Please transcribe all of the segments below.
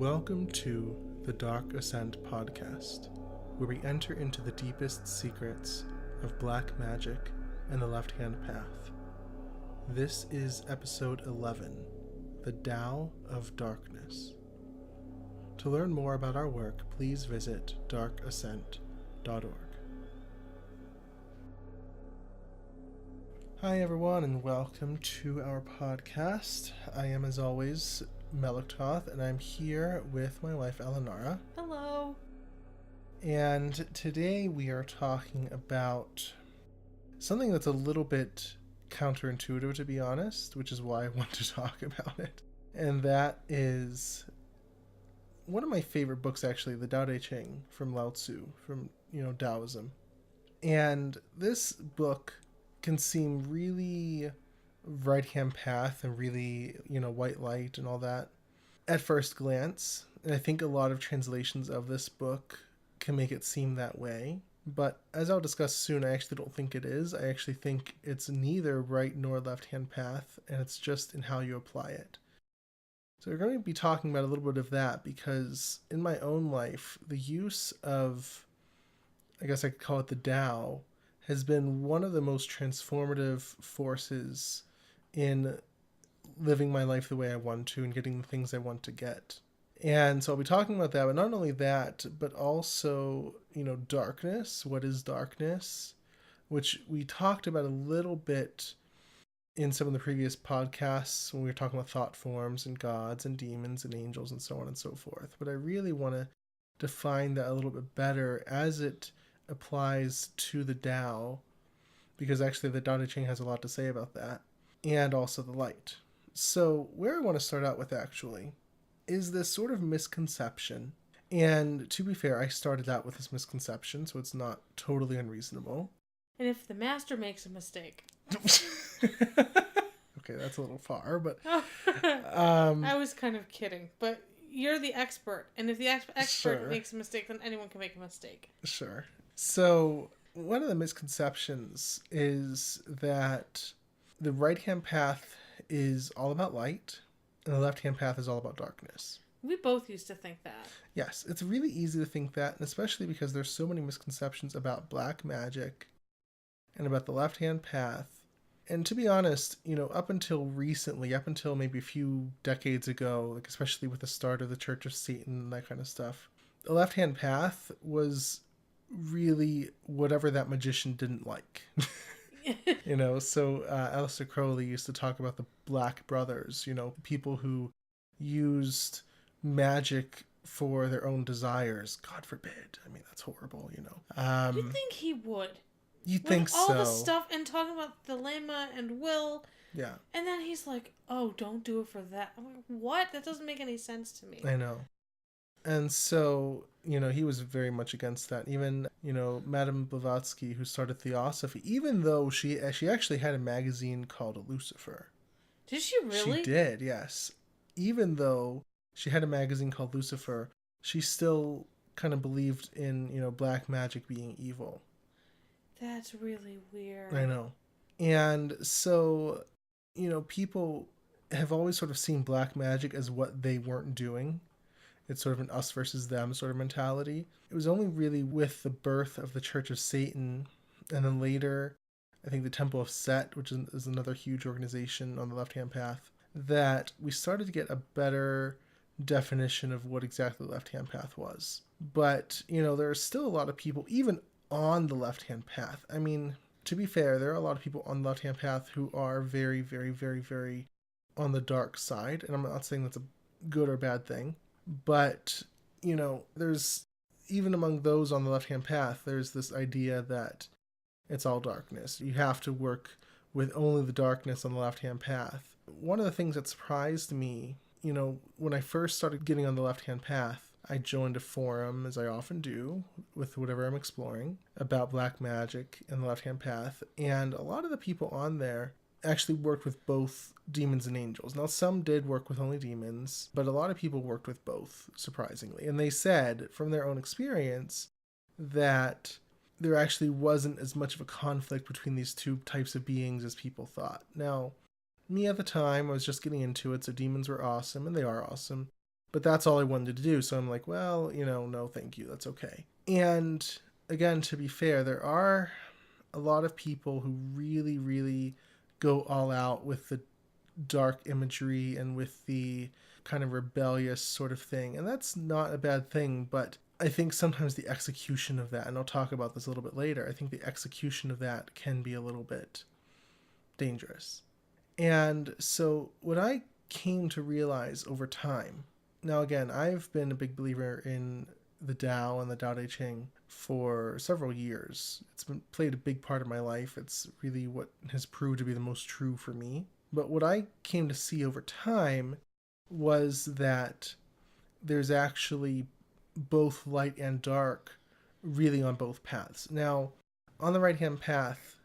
Welcome to the Dark Ascent podcast, where we enter into the deepest secrets of black magic and the left-hand path. This is episode 11, the Tao of Darkness. To learn more about our work, please visit darkascent.org. Hi everyone, and welcome to our podcast. I am, as always, Melektoth, and I'm here with my wife Eleonora. Hello. And today we are talking about something that's a little bit counterintuitive, to be honest, which is why I want to talk about it. And that is one of my favorite books, actually, the Tao Te Ching from Lao Tzu, from, Taoism. And this book can seem really right-hand path and really, white light and all that at first glance. And I think a lot of translations of this book can make it seem that way. But as I'll discuss soon, I actually don't think it is. I actually think it's neither right nor left-hand path, and it's just in how you apply it. So we're going to be talking about a little bit of that because in my own life, the use of, I guess I could call it the Tao, has been one of the most transformative forces in living my life the way I want to and getting the things I want to get. And so I'll be talking about that, but not only that, but also, darkness. What is darkness? Which we talked about a little bit in some of the previous podcasts when we were talking about thought forms and gods and demons and angels and so on and so forth. But I really want to define that a little bit better as it applies to the Tao, because actually the Tao Te Ching has a lot to say about that, and also the light. So where I want to start out with actually is this sort of misconception. And to be fair, I started out with this misconception, so it's not totally unreasonable. And if the master makes a mistake. Okay, that's a little far, but I was kind of kidding, but you're the expert, and if the expert Sure. makes a mistake, then anyone can make a mistake. Sure. So one of the misconceptions is that the right-hand path is all about light, and the left-hand path is all about darkness. We both used to think that. Yes, it's really easy to think that, and especially because there's so many misconceptions about black magic and about the left-hand path. And to be honest, up until recently, up until maybe a few decades ago, like especially with the start of the Church of Satan and that kind of stuff, the left-hand path was really whatever that magician didn't like. So Aleister Crowley used to talk about the Black Brothers, people who used magic for their own desires. God forbid. I mean, that's horrible, You'd think he would. You'd think so. All the stuff and talking about the Lama and Will. Yeah. And then he's like, oh, don't do it for that. I'm like, what? That doesn't make any sense to me. I know. And so, he was very much against that. Even, Madame Blavatsky, who started Theosophy, even though she actually had a magazine called Lucifer. Did she really? She did, yes. Even though she had a magazine called Lucifer, she still kind of believed in, black magic being evil. That's really weird. I know. And so, people have always sort of seen black magic as what they weren't doing. It's sort of an us versus them sort of mentality. It was only really with the birth of the Church of Satan, and then later, I think the Temple of Set, which is another huge organization on the left-hand path, that we started to get a better definition of what exactly the left-hand path was. But, there are still a lot of people, even on the left-hand path. I mean, to be fair, there are a lot of people on the left-hand path who are very, very, very, very on the dark side. And I'm not saying that's a good or bad thing. But, there's, even among those on the left-hand path, there's this idea that it's all darkness. You have to work with only the darkness on the left-hand path. One of the things that surprised me, when I first started getting on the left-hand path, I joined a forum, as I often do, with whatever I'm exploring, about black magic and the left-hand path. And a lot of the people on there actually worked with both demons and angels. Now, some did work with only demons, but a lot of people worked with both, surprisingly. And they said, from their own experience, that there actually wasn't as much of a conflict between these two types of beings as people thought. Now, me at the time, I was just getting into it, so demons were awesome, and they are awesome. But that's all I wanted to do. So I'm like, well, no, thank you. That's okay. And again, to be fair, there are a lot of people who really, really go all out with the dark imagery and with the kind of rebellious sort of thing. And that's not a bad thing, but I think sometimes the execution of that, and I'll talk about this a little bit later, I think the execution of that can be a little bit dangerous. And so what I came to realize over time, now again, I've been a big believer in the Tao and the Tao Te Ching for several years. It's played a big part of my life. It's really what has proved to be the most true for me. But what I came to see over time was that there's actually both light and dark really on both paths. Now, on the right-hand path,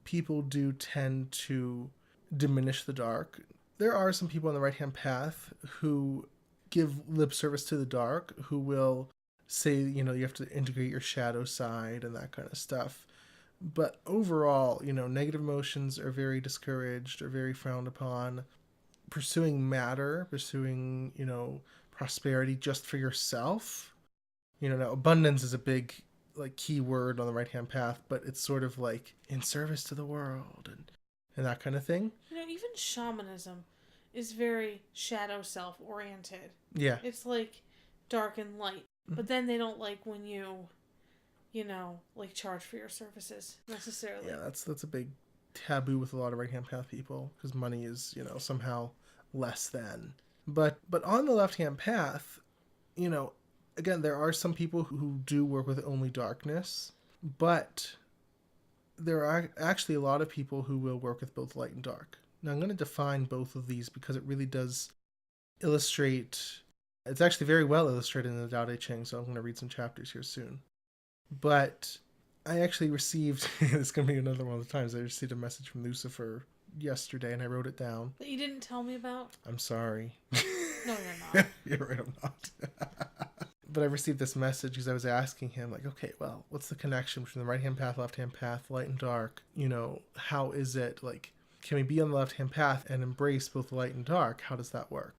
people do tend to diminish the dark. There are some people on the right-hand path who give lip service to the dark, who will say, you have to integrate your shadow side and that kind of stuff. But overall, negative emotions are very discouraged or very frowned upon. Pursuing matter, pursuing, prosperity just for yourself. Now abundance is a big key word on the right-hand path, but it's sort of like in service to the world and that kind of thing. Even shamanism is very shadow self oriented. Yeah. It's like dark and light. Mm-hmm. But then they don't like when you charge for your services necessarily. Yeah, that's a big taboo with a lot of right-hand path people, because money is, somehow less than. But on the left-hand path, again, there are some people who do work with only darkness, but there are actually a lot of people who will work with both light and dark. Now, I'm going to define both of these because it really does illustrate. It's actually very well illustrated in the Tao Te Ching, so I'm going to read some chapters here soon. But I actually received, it's going to be another one of the times, I received a message from Lucifer yesterday, and I wrote it down. That you didn't tell me about? I'm sorry. No, you're not. You're right, I'm not. But I received this message because I was asking him, okay, well, what's the connection between the right-hand path, left-hand path, light and dark? How is it, can we be on the left-hand path and embrace both light and dark? How does that work?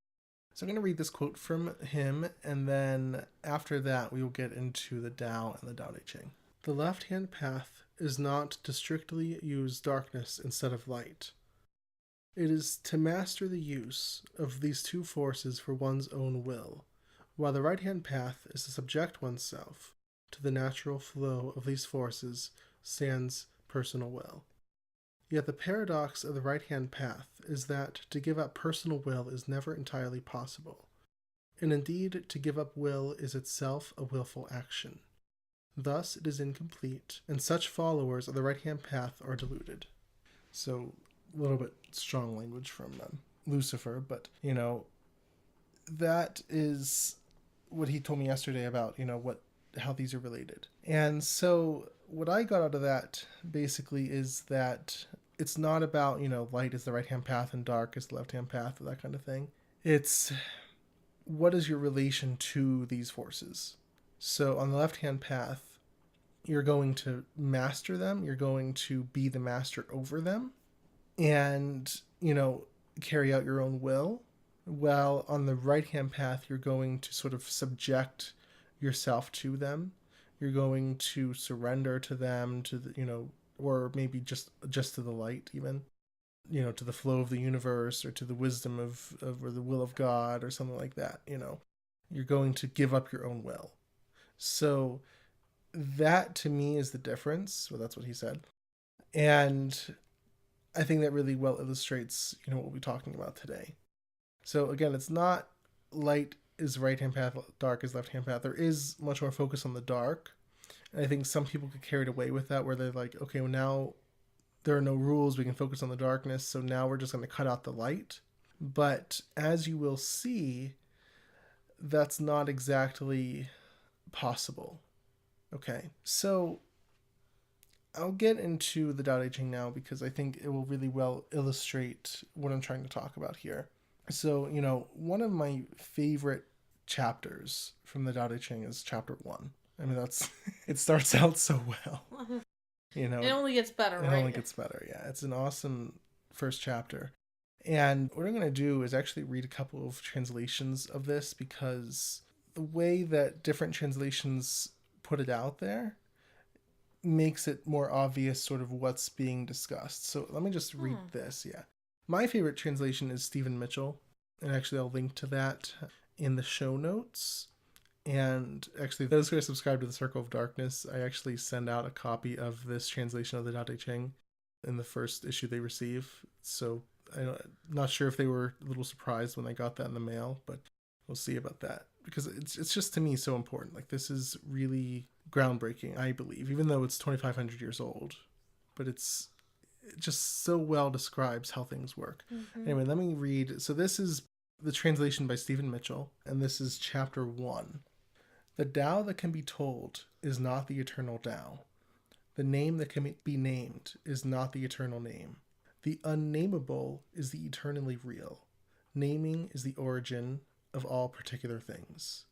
So I'm going to read this quote from him, and then after that, we will get into the Tao and the Tao Te Ching. The left-hand path is not to strictly use darkness instead of light. It is to master the use of these two forces for one's own will, while the right-hand path is to subject oneself to the natural flow of these forces sans personal will. Yet the paradox of the right-hand path is that to give up personal will is never entirely possible, and indeed to give up will is itself a willful action. Thus it is incomplete, and such followers of the right-hand path are deluded. So, a little bit strong language from Lucifer, but, that is what he told me yesterday about, how these are related. And so what I got out of that basically is that it's not about, light is the right-hand path and dark is the left-hand path or that kind of thing. It's what is your relation to these forces? So on the left-hand path, you're going to master them. You're going to be the master over them and, carry out your own will. While on the right-hand path, you're going to sort of subject yourself to them. You're going to surrender to them, to the, or maybe just to the light even, to the flow of the universe or to the wisdom of or the will of God or something like that. You're going to give up your own will. So that to me is the difference. Well, that's what he said. And I think that really well illustrates, what we'll be talking about today. So again, it's not light is right-hand path, dark is left-hand path. There is much more focus on the dark. And I think some people get carried away with that, where they're like, okay, well now there are no rules. We can focus on the darkness. So now we're just going to cut out the light. But as you will see, that's not exactly possible. Okay, so I'll get into the Tao Te Ching now because I think it will really well illustrate what I'm trying to talk about here. So, one of my favorite chapters from the Tao Te Ching is chapter 1. I mean, it starts out so well. It only gets better, right? It only gets better, yeah. It's an awesome first chapter. And what I'm going to do is actually read a couple of translations of this, because the way that different translations put it out there makes it more obvious sort of what's being discussed. So let me just read this. Yeah. My favorite translation is Stephen Mitchell. And actually, I'll link to that in the show notes. And actually, those who are subscribed to the Circle of Darkness, I actually send out a copy of this translation of the Tao Te Ching in the first issue they receive. So I'm not sure if they were a little surprised when I got that in the mail, but we'll see about that. Because it's just, to me, so important. Like, this is really groundbreaking, I believe, even though it's 2,500 years old. But it just so well describes how things work. Mm-hmm. Anyway, let me read. So this is the translation by Stephen Mitchell, and this is chapter 1. The Tao that can be told is not the eternal Tao. The name that can be named is not the eternal name. The unnameable is the eternally real. Naming is the origin of all particular things.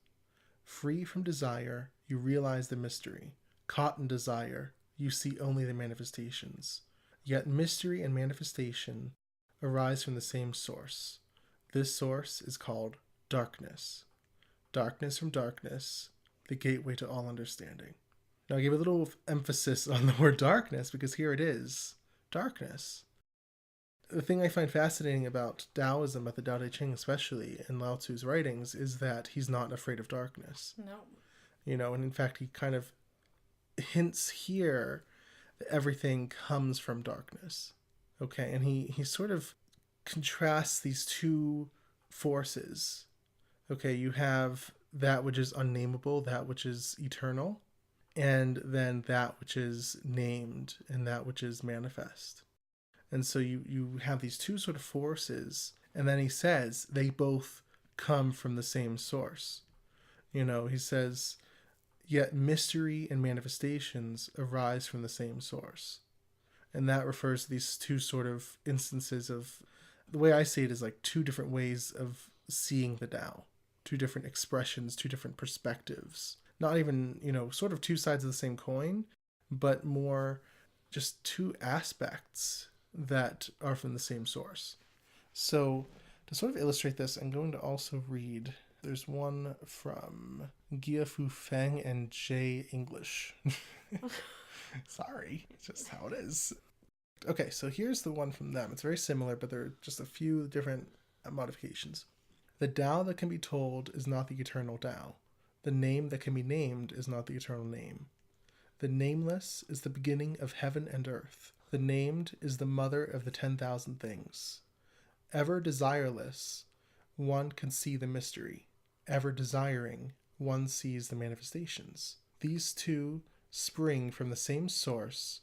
Free from desire, you realize the mystery. Caught in desire, you see only the manifestations. Yet mystery and manifestation arise from the same source. This source is called darkness. Darkness from darkness, the gateway to all understanding. Now I give a little emphasis on the word darkness, because here it is, darkness. The thing I find fascinating about Taoism, about the Tao Te Ching especially, in Lao Tzu's writings, is that he's not afraid of darkness. No. And in fact, he kind of hints here that everything comes from darkness. Okay, and he sort of contrasts these two forces. Okay, you have that which is unnameable, that which is eternal, and then that which is named and that which is manifest. And so you have these two sort of forces, and then he says they both come from the same source. He says, yet mystery and manifestations arise from the same source. And that refers to these two sort of instances of, the way I see it is like two different ways of seeing the Tao, two different expressions, two different perspectives. Not even, sort of two sides of the same coin, but more just two aspects that are from the same source. So to sort of illustrate this, I'm going to also read, there's one from Gia-Fu Feng and J. English. Sorry, it's just how it is. Okay, so here's the one from them. It's very similar, but there are just a few different modifications. The Tao that can be told is not the eternal Tao. The name that can be named is not the eternal name. The nameless is the beginning of heaven and earth. The named is the mother of the 10,000 things. Ever desireless, one can see the mystery. Ever desiring, one sees the manifestations. These two spring from the same source,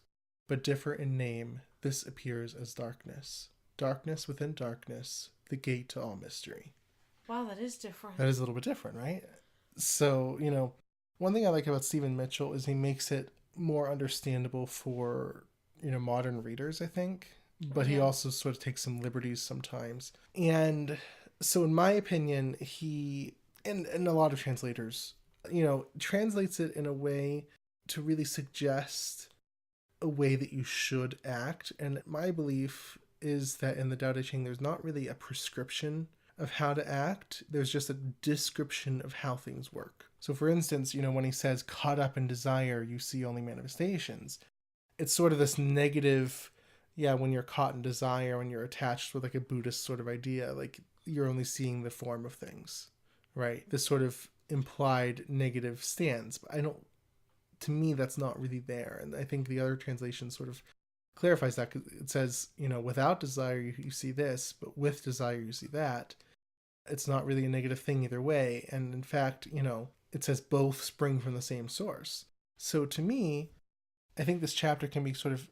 but differ in name. This appears as darkness. Darkness within darkness, the gate to all mystery. Wow, that is different. That is a little bit different, right? So, one thing I like about Stephen Mitchell is he makes it more understandable for, modern readers, I think. But he also sort of takes some liberties sometimes. And so in my opinion, he, and a lot of translators, translates it in a way to really suggest a way that you should act. And my belief is that in the Tao Te Ching, there's not really a prescription of how to act. There's just a description of how things work. So for instance, when he says caught up in desire, you see only manifestations. It's sort of this negative, when you're caught in desire, when you're attached with like a Buddhist sort of idea, like you're only seeing the form of things, right? This sort of implied negative stance. But to me, that's not really there. And I think the other translation sort of clarifies that. It says, without desire, you see this, but with desire, you see that. It's not really a negative thing either way. And in fact, it says both spring from the same source. So to me, I think this chapter can be sort of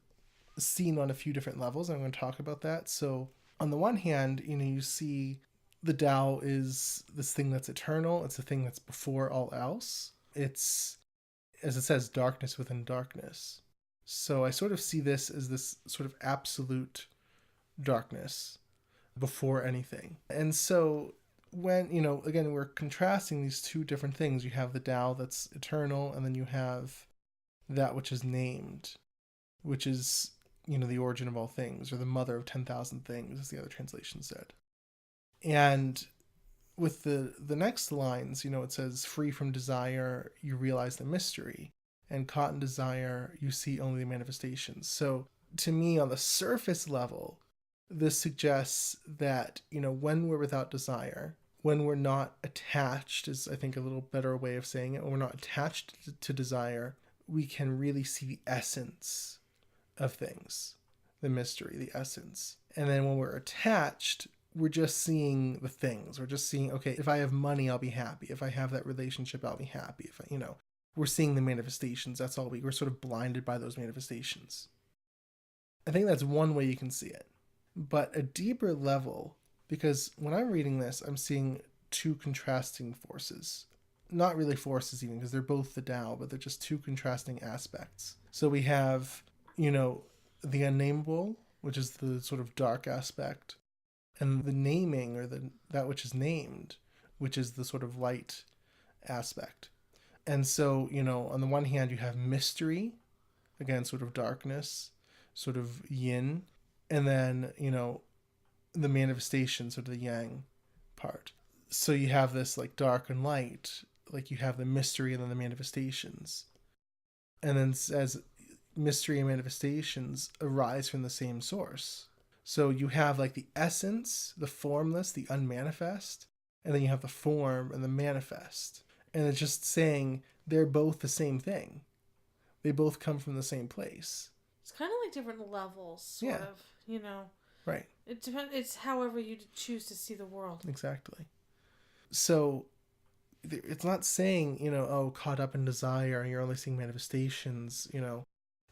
seen on a few different levels. I'm going to talk about that. So on the one hand, you see the Tao is this thing that's eternal. It's a thing that's before all else. It's, as it says, darkness within darkness. So I sort of see this as this sort of absolute darkness before anything. And so when, again, we're contrasting these two different things. You have the Tao that's eternal, and then you have that which is named, which is the origin of all things, or the mother of 10,000 things, as the other translation said. And with the next lines, it says, free from desire, you realize the mystery, and caught in desire, you see only the manifestations. So to me, on the surface level, this suggests that, when we're without desire, when we're not attached, is I think a little better way of saying it, when we're not attached to desire, we can really see the essence of things, the mystery, the essence. And then when we're attached, we're just seeing the things. We're just seeing, okay, if I have money, I'll be happy. If I have that relationship, I'll be happy. If I, we're seeing the manifestations. That's all we're sort of blinded by those manifestations. I think that's one way you can see it. But a deeper level, because when I'm reading this, I'm seeing two contrasting forces. Not really forces even, because they're both the Tao, but they're just two contrasting aspects. So we have, the unnameable, which is the sort of dark aspect, and the naming, or that which is named, which is the sort of light aspect. And so, on the one hand, you have mystery, again, sort of darkness, sort of yin, and then, the manifestation, sort of the yang part. So you have this like dark and light, like you have the mystery and then the manifestations. And then as mystery and manifestations arise from the same source. So you have like the essence, the formless, the unmanifest, and then you have the form and the manifest. And it's just saying they're both the same thing. They both come from the same place. It's kind of like different levels, sort of, Right. It depends. It's however you choose to see the world. Exactly. So it's not saying, caught up in desire and you're only seeing manifestations,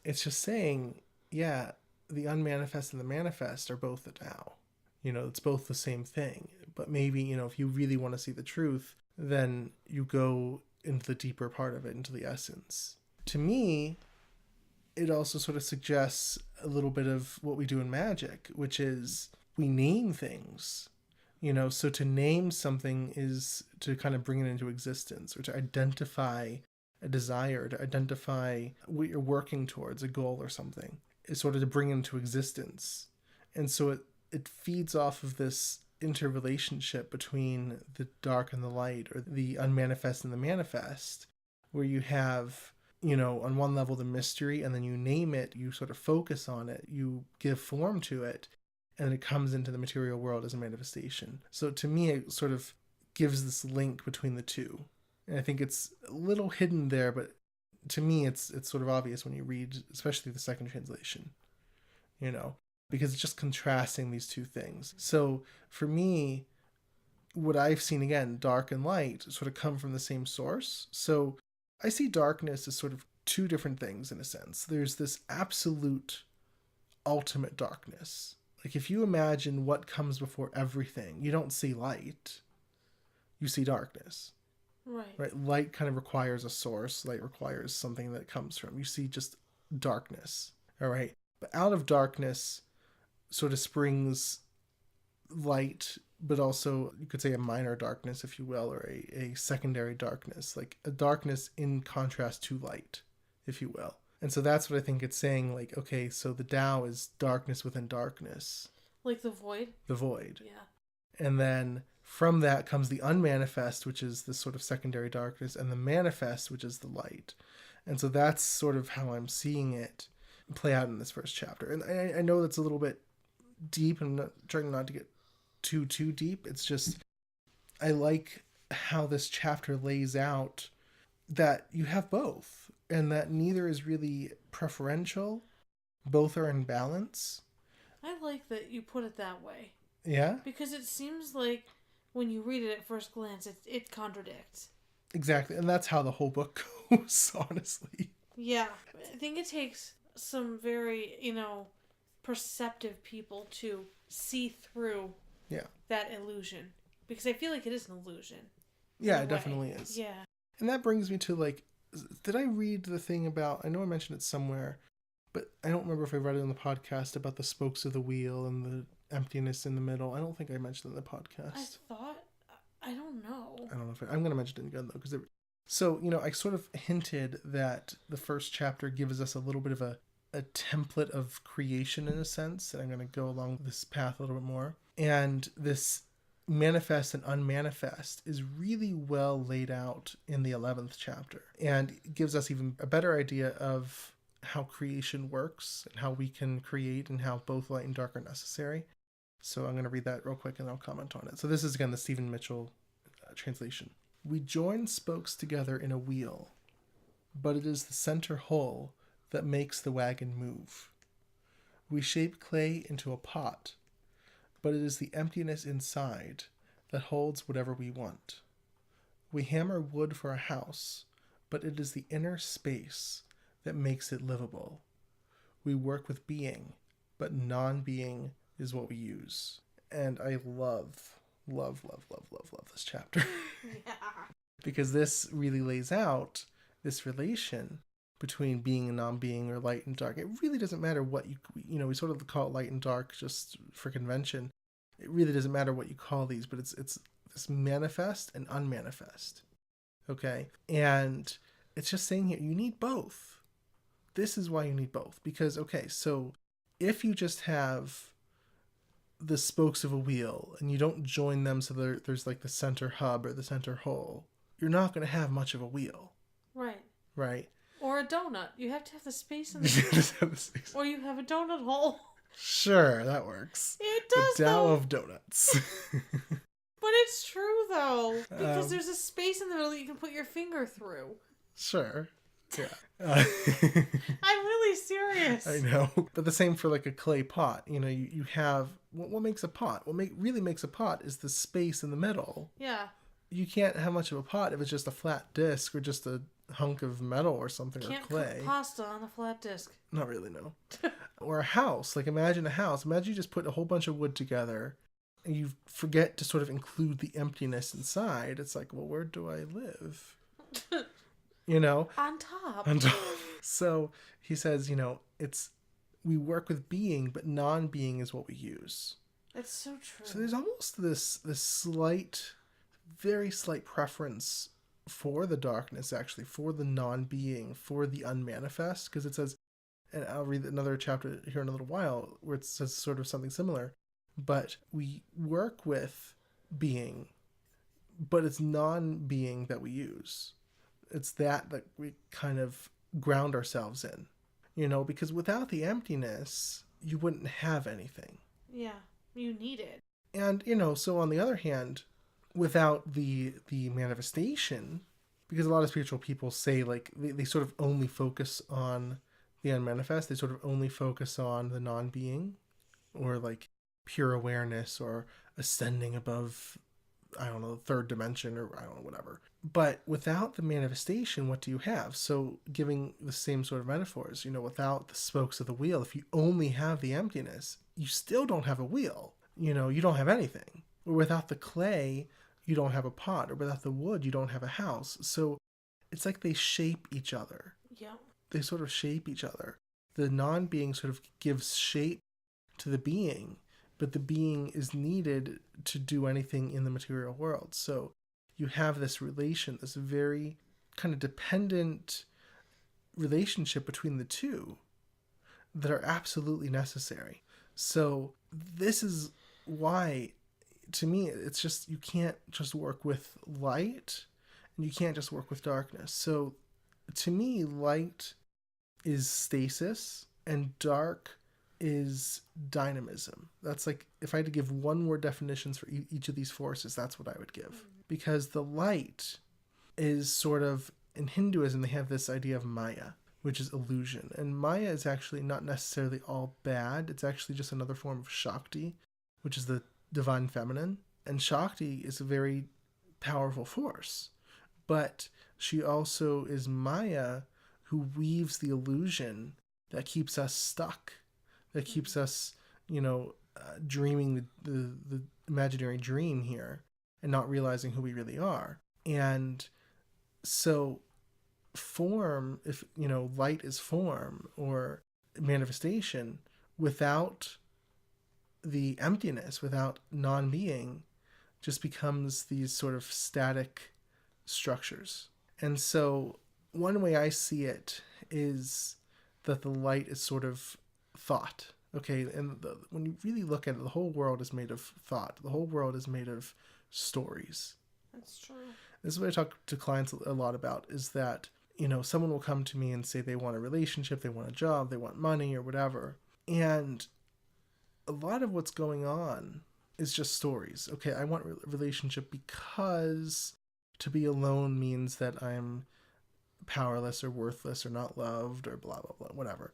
It's just saying, the unmanifest and the manifest are both the Tao. It's both the same thing. But maybe, if you really want to see the truth, then you go into the deeper part of it, into the essence. To me, it also sort of suggests a little bit of what we do in magic, which is we name things. So to name something is to kind of bring it into existence, or to identify a desire, to identify what you're working towards, a goal or something, is sort of to bring it into existence. And so it feeds off of this interrelationship between the dark and the light, or the unmanifest and the manifest, where you have, on one level the mystery, and then you name it, you sort of focus on it, you give form to it, and it comes into the material world as a manifestation. So to me, it sort of gives this link between the two. And I think it's a little hidden there, but to me, it's sort of obvious when you read, especially the second translation, because it's just contrasting these two things. So for me, what I've seen, again, dark and light sort of come from the same source. So I see darkness as sort of two different things in a sense. There's this absolute ultimate darkness. Like if you imagine what comes before everything, you don't see light, you see darkness. Right. Light kind of requires a source. Light requires something that it comes from. You see just darkness. All right. But out of darkness sort of springs light, but also you could say a minor darkness, if you will, or a secondary darkness, like a darkness in contrast to light, if you will. And so that's what I think it's saying, like, okay, so the Tao is darkness within darkness. Like the void? The void. Yeah. And then from that comes the unmanifest, which is this sort of secondary darkness, and the manifest, which is the light. And so that's sort of how I'm seeing it play out in this first chapter. And I know that's a little bit deep, and I'm trying not to get too deep. It's just, I like how this chapter lays out that you have both, and that neither is really preferential. Both are in balance. I like that you put it that way. Yeah? Because it seems like when you read it at first glance, it contradicts. Exactly, and that's how the whole book goes, honestly. Yeah. I think it takes some very, perceptive people to see through that illusion. Because I feel like it is an illusion. Yeah, it definitely is. Yeah. And that brings me to, like, did I read the thing about, I know I mentioned it somewhere, but I don't remember if I read it on the podcast about the spokes of the wheel and the emptiness in the middle. I don't think I mentioned it in the podcast. I don't know. I don't know if I'm going to mention it again, though. So, I sort of hinted that the first chapter gives us a little bit of a a template of creation in a sense, and I'm going to go along this path a little bit more. And this manifest and unmanifest is really well laid out in the 11th chapter, and it gives us even a better idea of how creation works and how we can create and how both light and dark are necessary. So I'm going to read that real quick and I'll comment on it. So this is again the Stephen Mitchell translation. We join spokes together in a wheel, but it is the center whole that makes the wagon move. We shape clay into a pot, but it is the emptiness inside that holds whatever we want. We hammer wood for a house, but it is the inner space that makes it livable. We work with being, but non-being is what we use. And I love this chapter. Yeah. Because this really lays out this relation between being and non-being, or light and dark. It really doesn't matter what we sort of call it light and dark just for convention. It really doesn't matter what you call these, but it's this manifest and unmanifest. Okay? And it's just saying here, you need both. This is why you need both. Because, okay, so if you just have the spokes of a wheel and you don't join them so there's like the center hub or the center hole, you're not going to have much of a wheel. Right. Right? Or a donut. You have to have the space in the Or you have a donut hole. Sure, that works. It does, the Tao though. of donuts. But it's true, though. Because there's a space in the middle that you can put your finger through. Sure. Yeah. I'm really serious. I know. But the same for like a clay pot. You have... What makes a pot? What really makes a pot is the space in the middle. Yeah. You can't have much of a pot if it's just a flat disc or just a hunk of metal or something, or clay. Can't cook pasta on a flat disc. Not really, no. Or a house. Like imagine a house. Imagine you just put a whole bunch of wood together and you forget to sort of include the emptiness inside. It's like, well, where do I live? On top. So he says, we work with being, but non-being is what we use. That's so true. So there's almost this slight, very slight preference for the darkness, actually, for the non-being, for the unmanifest, because it says, and I'll read another chapter here in a little while, where it says sort of something similar, but we work with being, but it's non-being that we use. It's that we kind of ground ourselves in, because without the emptiness, you wouldn't have anything. Yeah, you need it. And, so on the other hand, without the manifestation, because a lot of spiritual people say, like, they sort of only focus on the unmanifest, they sort of only focus on the non-being, or like pure awareness, or ascending above, I don't know, third dimension, or I don't know, whatever. But without the manifestation, what do you have? So giving the same sort of metaphors, without the spokes of the wheel, if you only have the emptiness, you still don't have a wheel. You don't have anything. Or without the clay, you don't have a pot. Or without the wood, you don't have a house. So it's like they shape each other. Yeah. They sort of shape each other. The non-being sort of gives shape to the being, but the being is needed to do anything in the material world. So you have this relation, this very kind of dependent relationship between the two that are absolutely necessary. So this is why, to me, it's just, you can't just work with light and you can't just work with darkness. So to me, light is stasis and dark is dynamism. That's like, if I had to give one word definitions for each of these forces, that's what I would give. Because the light is sort of, in Hinduism, they have this idea of Maya, which is illusion. And Maya is actually not necessarily all bad. It's actually just another form of Shakti, which is the divine feminine. And Shakti is a very powerful force. But she also is Maya, who weaves the illusion that keeps us stuck, that keeps us, dreaming the imaginary dream here and not realizing who we really are. And so form, if, light is form or manifestation, without the emptiness, without non-being, just becomes these sort of static structures. And so one way I see it is that the light is sort of thought. Okay, and when you really look at it, the whole world is made of thought. The whole world is made of stories. That's true. This is what I talk to clients a lot about, is that, someone will come to me and say they want a relationship, they want a job, they want money or whatever. And a lot of what's going on is just stories. Okay, I want a relationship because to be alone means that I'm powerless or worthless or not loved or blah, blah, blah, whatever.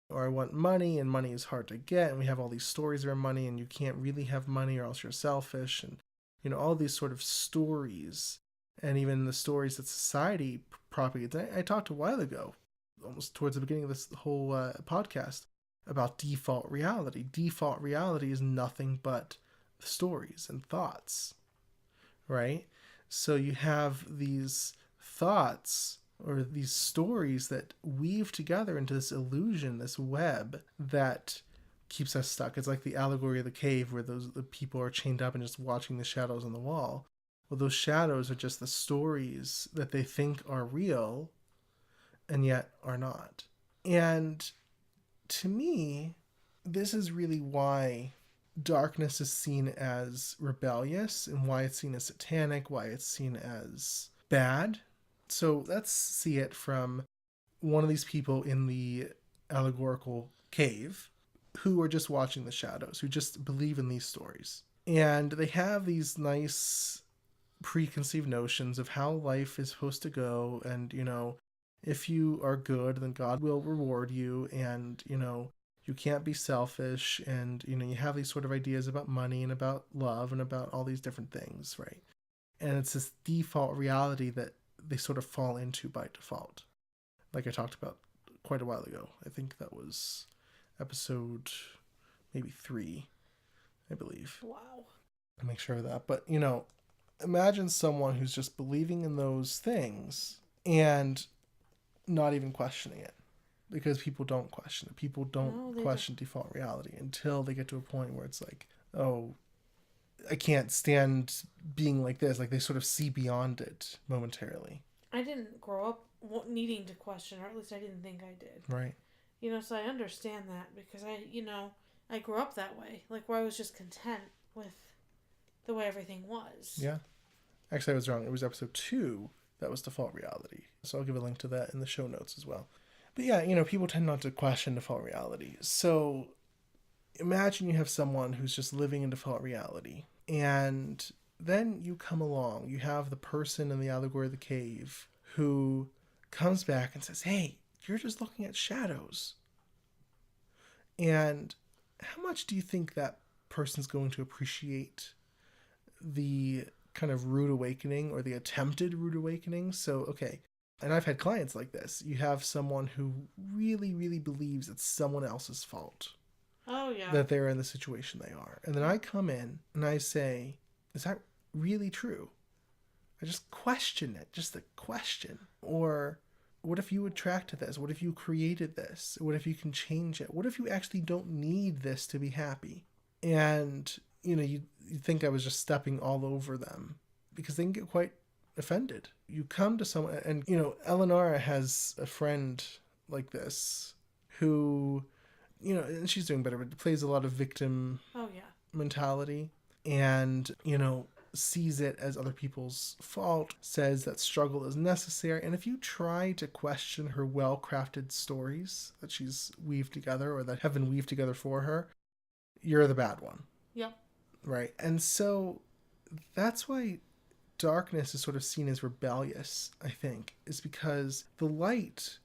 Or I want money, and money is hard to get, and we have all these stories around money, and you can't really have money or else you're selfish, and all these sort of stories, and even the stories that society propagates. I talked a while ago, almost towards the beginning of this whole podcast, about default reality. Default reality is nothing but stories and thoughts, right? So you have these thoughts or these stories that weave together into this illusion, this web that keeps us stuck. It's like the allegory of the cave where the people are chained up and just watching the shadows on the wall. Well, those shadows are just the stories that they think are real and yet are not. And to me, this is really why darkness is seen as rebellious and why it's seen as satanic, why it's seen as bad. So let's see it from one of these people in the allegorical cave who are just watching the shadows, who just believe in these stories. And they have these nice preconceived notions of how life is supposed to go. And, if you are good, then God will reward you. And, you can't be selfish. And, you have these sort of ideas about money and about love and about all these different things, right? And it's this default reality that they sort of fall into by default. Like I talked about quite a while ago. I think that was episode maybe 3, I believe. Wow. I'll make sure of that. But, imagine someone who's just believing in those things and not even questioning it. Because people don't question it. People don't question default reality until they get to a point where it's like, oh, I can't stand being like this. Like they sort of see beyond it momentarily. I didn't grow up needing to question, or at least I didn't think I did. Right. So I understand that because I grew up that way. Like where I was just content with the way everything was. Yeah. Actually, I was wrong. It was episode 2 that was default reality. So I'll give a link to that in the show notes as well. But yeah, people tend not to question default reality. So imagine you have someone who's just living in default reality. And then you come along. You have the person in the allegory of the cave who comes back and says, hey, you're just looking at shadows. And how much do you think that person's going to appreciate the kind of rude awakening or the attempted rude awakening? So, okay. And I've had clients like this. You have someone who really, really believes it's someone else's fault. Oh, yeah. That they're in the situation they are. And then I come in and I say, is that really true? I just question it. Just a question. Or what if you attracted this? What if you created this? What if you can change it? What if you actually don't need this to be happy? And, you think I was just stepping all over them because they can get quite offended. You come to someone and, Eleonora has a friend like this who, and she's doing better, but plays a lot of victim mentality and, sees it as other people's fault, says that struggle is necessary. And if you try to question her well-crafted stories that she's weaved together or that have been weaved together for her, you're the bad one. Yep. Right. And so that's why darkness is sort of seen as rebellious, I think, is because the light,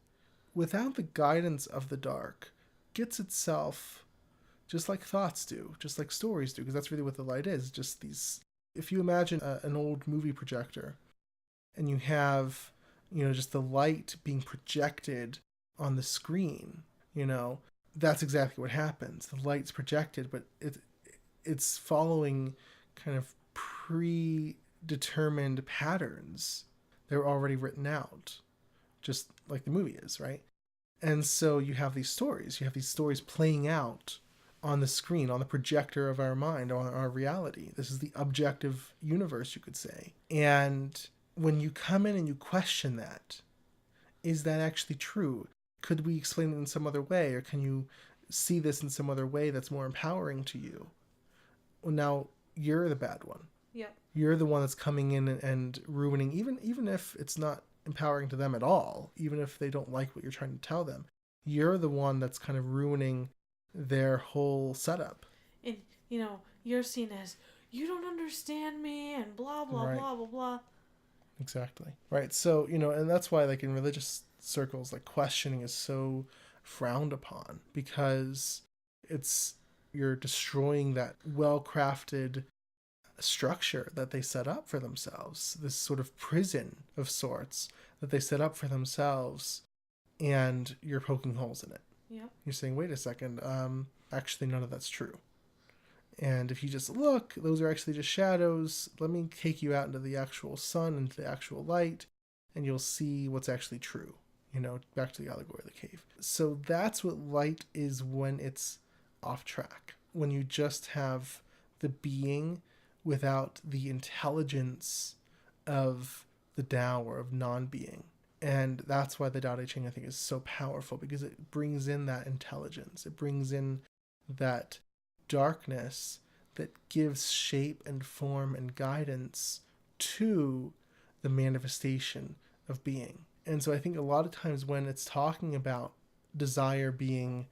without the guidance of the dark, gets itself just like thoughts do, just like stories do, because that's really what the light is. Just these, if you imagine an old movie projector and you have, just the light being projected on the screen, that's exactly what happens. The light's projected, but it's following kind of predetermined patterns. They're already written out, just like the movie is, right? And so you have these stories. You have these stories playing out on the screen, on the projector of our mind, on our reality. This is the objective universe, you could say. And when you come in and you question that, is that actually true? could we explain it in some other way, or can you see this in some other way that's more empowering to you? Well, now you're the bad one. Yep. You're the one that's coming in and ruining, even if it's not empowering to them at all, even if they don't like what you're trying to tell them, you're the one that's kind of ruining their whole setup. And, you're seen as, you don't understand me, and blah, blah, right. blah, blah, blah. Exactly. Right. So, and that's why, like, in religious circles, like, questioning is so frowned upon, because you're destroying that well-crafted structure that they set up for themselves, this sort of prison of sorts that they set up for themselves, and you're poking holes in it. Yep. You're saying, wait a second, actually none of that's true. And if you just look, those are actually just shadows. Let me take you out into the actual sun, into the actual light, and you'll see what's actually true. Back to the allegory of the cave. So that's what light is when it's off track. When you just have the being without the intelligence of the Tao or of non-being. And that's why the Tao Te Ching, I think, is so powerful, because it brings in that intelligence. It brings in that darkness that gives shape and form and guidance to the manifestation of being. And so I think a lot of times when it's talking about desire being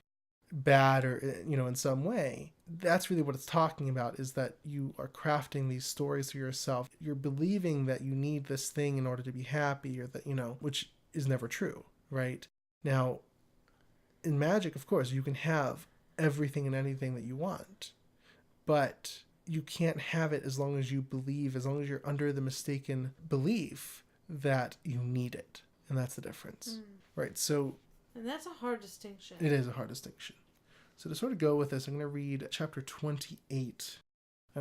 bad, or in some way, that's really what it's talking about, is that you are crafting these stories for yourself. You're believing that you need this thing in order to be happy, or that which is never true, right? Now, in magic, of course, you can have everything and anything that you want, but you can't have it as long as you believe, as long as you're under the mistaken belief that you need it. And that's the difference. Right? So, and that's a hard distinction. It is a hard distinction. So to sort of go with this, I'm going to read chapter 28.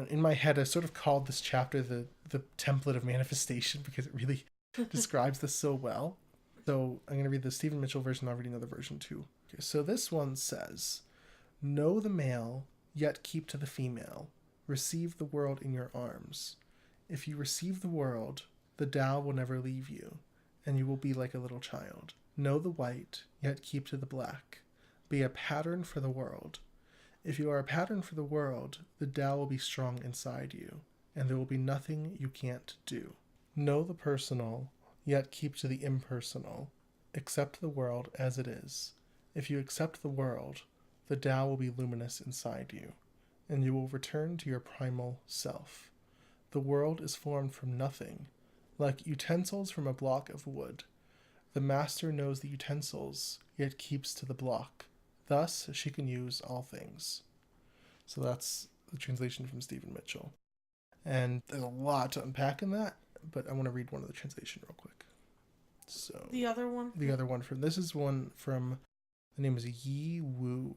In my head, I sort of called this chapter the template of manifestation, because it really describes this so well. So I'm going to read the Stephen Mitchell version. I'll read another version too. Okay, so this one says, "Know the male, yet keep to the female. Receive the world in your arms. If you receive the world, the Tao will never leave you, and you will be like a little child. Know the white, yet keep to the black. Be a pattern for the world. If you are a pattern for the world, the Tao will be strong inside you, and there will be nothing you can't do. Know the personal, yet keep to the impersonal. Accept the world as it is. If you accept the world, the Tao will be luminous inside you, and you will return to your primal self. The world is formed from nothing, like utensils from a block of wood. The master knows the utensils, yet keeps to the block. Thus, she can use all things." So that's the translation from Stephen Mitchell. And there's a lot to unpack in that, but I want to read one of the translation real quick. So the other one? The other one this is one from, the name is Yi Wu.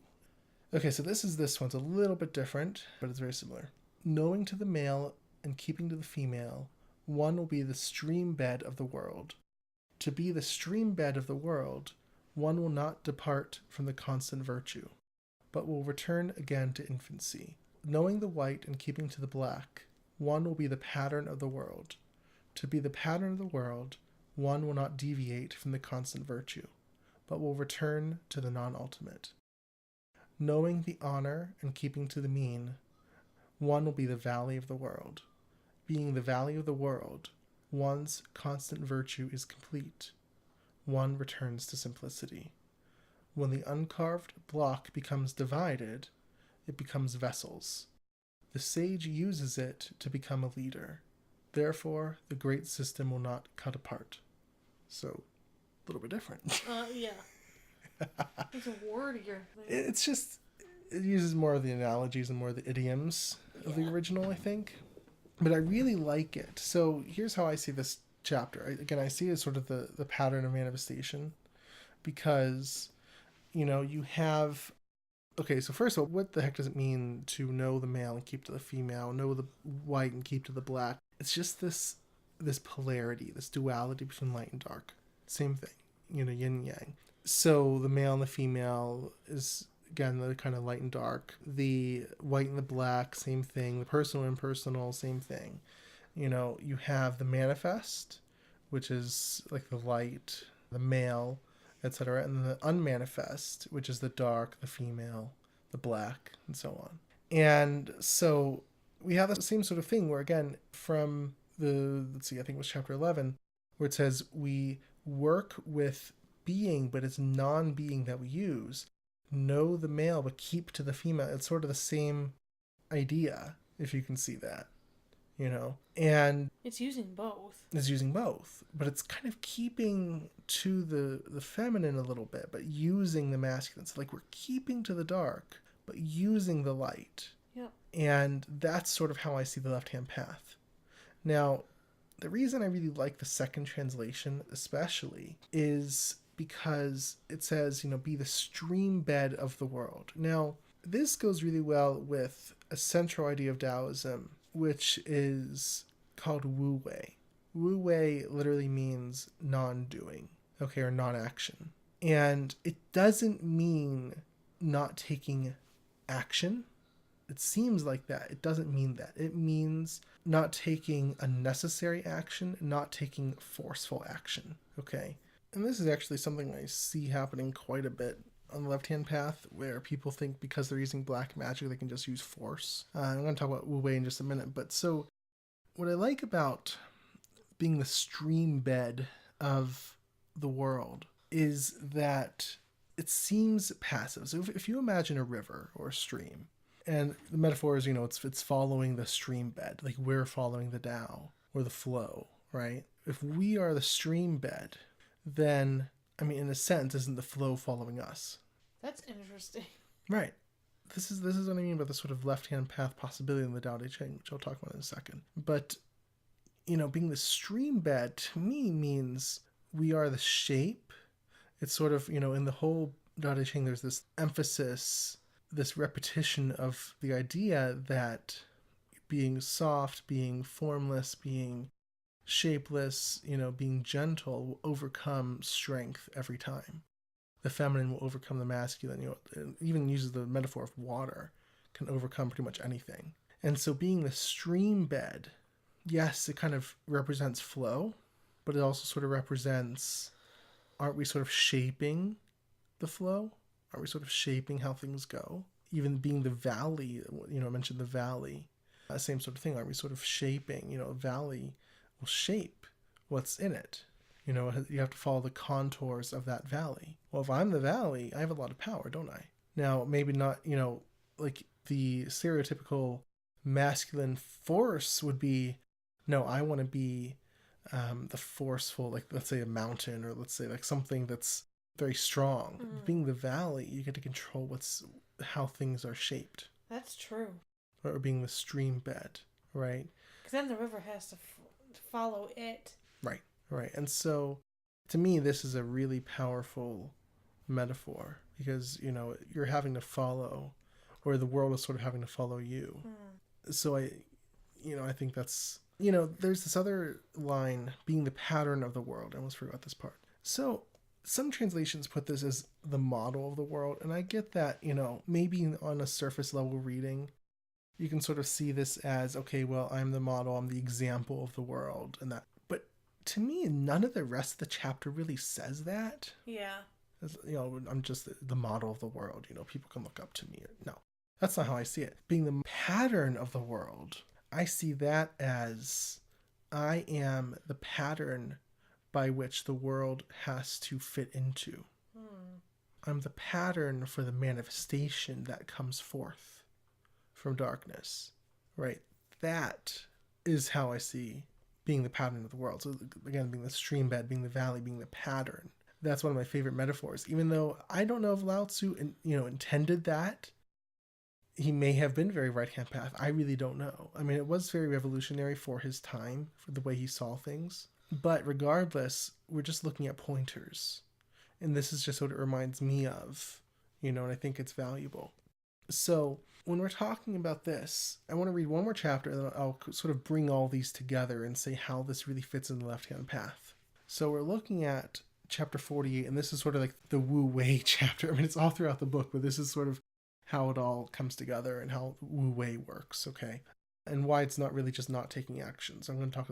Okay, so this one's a little bit different, but it's very similar. "Knowing to the male and keeping to the female, one will be the stream bed of the world. To be the stream bed of the world, one will not depart from the constant virtue, but will return again to infancy. Knowing the white and keeping to the black, one will be the pattern of the world. To be the pattern of the world, one will not deviate from the constant virtue, but will return to the non-ultimate. Knowing the honor and keeping to the mean, one will be the valley of the world. Being the valley of the world, one's constant virtue is complete. One returns to simplicity. When the uncarved block becomes divided, it becomes vessels. The sage uses it to become a leader. Therefore, the great system will not cut apart." So, a little bit different. Yeah. It's a wordier thing. It's just, it uses more of the analogies and more of the idioms of the original, I think. But I really like it. So here's how I see this chapter. I see it as sort of the pattern of manifestation, because, you have, okay, so first of all, what the heck does it mean to know the male and keep to the female, know the white and keep to the black? It's just this polarity, this duality between light and dark. Same thing, yin and yang. So the male and the female is, again, the kind of light and dark. The white and the black, same thing. The personal and impersonal, same thing. You have the manifest, which is like the light, the male, etc., and the unmanifest, which is the dark, the female, the black, and so on. And so we have the same sort of thing where, again, from let's see, I think it was chapter 11, where it says we work with being, but it's non-being that we use. Know the male, but keep to the female. It's sort of the same idea, if you can see that, and it's using both. But it's kind of keeping to the feminine a little bit, but using the masculine. So like we're keeping to the dark, but using the light. Yep. And that's sort of how I see the left-hand path. Now, the reason I really like the second translation especially is because it says, be the stream bed of the world. Now, this goes really well with a central idea of Taoism, which is called Wu Wei. Wu Wei literally means non-doing, or non-action. And it doesn't mean not taking action. It seems like that. It doesn't mean that. It means not taking unnecessary action, not taking forceful action, okay? And this is actually something I see happening quite a bit on the left-hand path, where people think because they're using black magic, they can just use force. I'm going to talk about Wu Wei in just a minute. But so what I like about being the stream bed of the world is that it seems passive. So if you imagine a river or a stream, and the metaphor is, it's following the stream bed, like we're following the Tao or the flow, right? If we are the stream bed, then, in a sense, isn't the flow following us? That's interesting. Right. This is what I mean by the sort of left-hand path possibility in the Tao Te Ching, which I'll talk about in a second. But, being the stream bed to me means we are the shape. It's sort of, in the whole Tao Te Ching, there's this emphasis, this repetition of the idea that being soft, being formless, being shapeless, being gentle will overcome strength every time. The feminine will overcome the masculine. It even uses the metaphor of water, can overcome pretty much anything. And so being the stream bed, yes, it kind of represents flow, but it also sort of represents, aren't we sort of shaping the flow? Are we sort of shaping how things go? Even being the valley, I mentioned the valley, same sort of thing. Aren't we sort of shaping, a valley will shape what's in it. You have to follow the contours of that valley. Well, if I'm the valley, I have a lot of power, don't I? Now, maybe not, like the stereotypical masculine force would be, no, I want to be the forceful, like let's say a mountain, or let's say like something that's very strong. Mm. Being the valley, you get to control how things are shaped. That's true. Or being the stream bed, right? Because then the river has to follow it. Right. And so, to me, this is a really powerful metaphor because, you're having to follow, or the world is sort of having to follow you. Mm. So I think that's, there's this other line, being the pattern of the world. I almost forgot this part. So some translations put this as the model of the world. And I get that, maybe on a surface level reading, you can sort of see this as, okay, well, I'm the model, I'm the example of the world and that. But to me, none of the rest of the chapter really says that. Yeah. As, I'm just the model of the world. People can look up to me. No, that's not how I see it. Being the pattern of the world, I see that as I am the pattern by which the world has to fit into. I'm the pattern for the manifestation that comes forth from darkness, right? That is how I see being the pattern of the world. So again, being the stream bed, being the valley, being the pattern. That's one of my favorite metaphors. Even though I don't know if Lao Tzu, intended that, he may have been very right-hand path. I really don't know. It was very revolutionary for his time, for the way he saw things. But regardless, we're just looking at pointers. And this is just what it reminds me of, and I think it's valuable. So when we're talking about this, I want to read one more chapter and then I'll sort of bring all these together and say how this really fits in the left-hand path. So we're looking at chapter 48, and this is sort of like the Wu Wei chapter. It's all throughout the book, but this is sort of how it all comes together and how Wu Wei works, okay? And why it's not really just not taking action. So I'm going to talk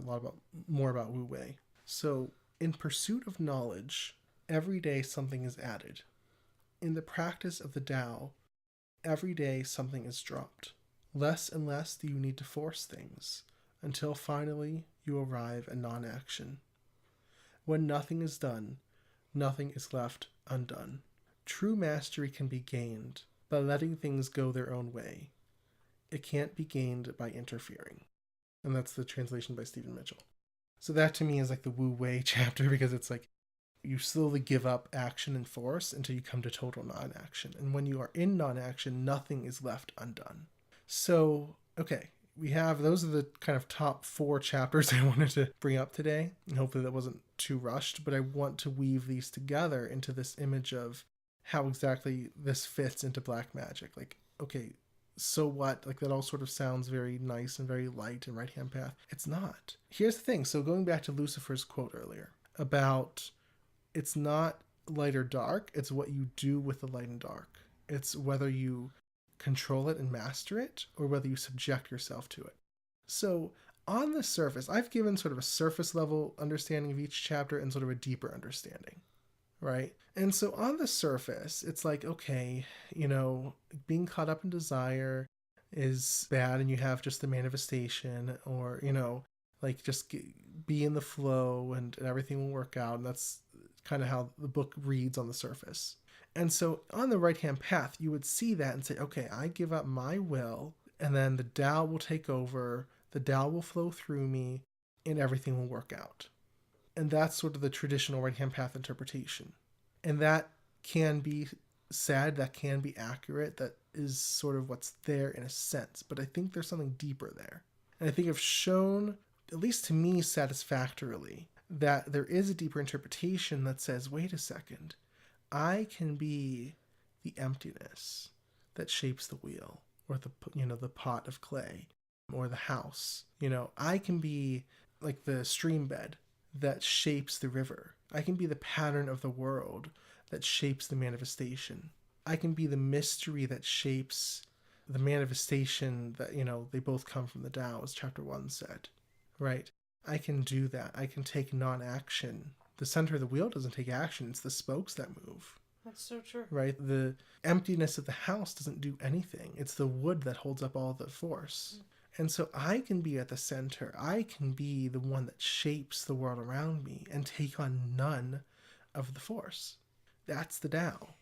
more about Wu Wei. So, in pursuit of knowledge, every day something is added. In the practice of the Tao, every day something is dropped. Less and less do you need to force things, until finally you arrive at non-action. When nothing is done, nothing is left undone. True mastery can be gained by letting things go their own way. It can't be gained by interfering. And that's the translation by Stephen Mitchell. So that to me is like the Wu Wei chapter, because it's like you slowly give up action and force until you come to total non-action. And when you are in non-action, nothing is left undone. So, okay, those are the kind of top 4 chapters I wanted to bring up today. And hopefully that wasn't too rushed, but I want to weave these together into this image of how exactly this fits into black magic. Like, okay, so what? Like, that all sort of sounds very nice and very light and right-hand path. It's not. Here's the thing. So going back to Lucifer's quote earlier about it's not light or dark, it's what you do with the light and dark. It's whether you control it and master it, or whether you subject yourself to it. So on the surface, I've given sort of a surface level understanding of each chapter and sort of a deeper understanding, right? And so on the surface, it's like, okay, being caught up in desire is bad, and you have just the manifestation, or, like just be in the flow and everything will work out. And that's kind of how the book reads on the surface. And so on the right-hand path, you would see that and say, okay, I give up my will, and then the Tao will take over, the Tao will flow through me, and everything will work out. And that's sort of the traditional right-hand path interpretation. And that can be said, that can be accurate, that is sort of what's there in a sense. But I think there's something deeper there. And I think I've shown, at least to me satisfactorily, that there is a deeper interpretation that says, wait a second, I can be the emptiness that shapes the wheel, or the pot of clay, or the house. I can be like the stream bed that shapes the river. I can be the pattern of the world that shapes the manifestation. I can be the mystery that shapes the manifestation that, they both come from the Tao, as chapter 1 said, right? I can do that. I can take non-action. The center of the wheel doesn't take action. It's the spokes that move. That's so true. Right? The emptiness of the house doesn't do anything. It's the wood that holds up all the force. And so I can be at the center. I can be the one that shapes the world around me and take on none of the force. That's the Tao.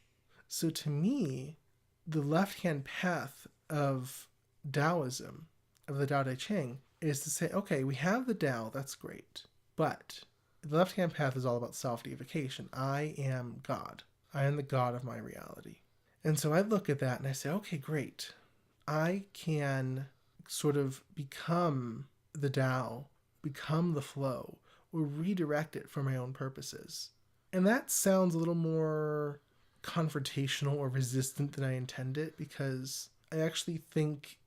So to me, the left-hand path of Taoism, of the Tao Te Ching, is to say, okay, we have the Tao, that's great. But the left-hand path is all about self-deification. I am God. I am the God of my reality. And so I look at that and I say, okay, great. I can sort of become the Tao, become the flow, or redirect it for my own purposes. And that sounds a little more confrontational or resistant than I intended, because I actually think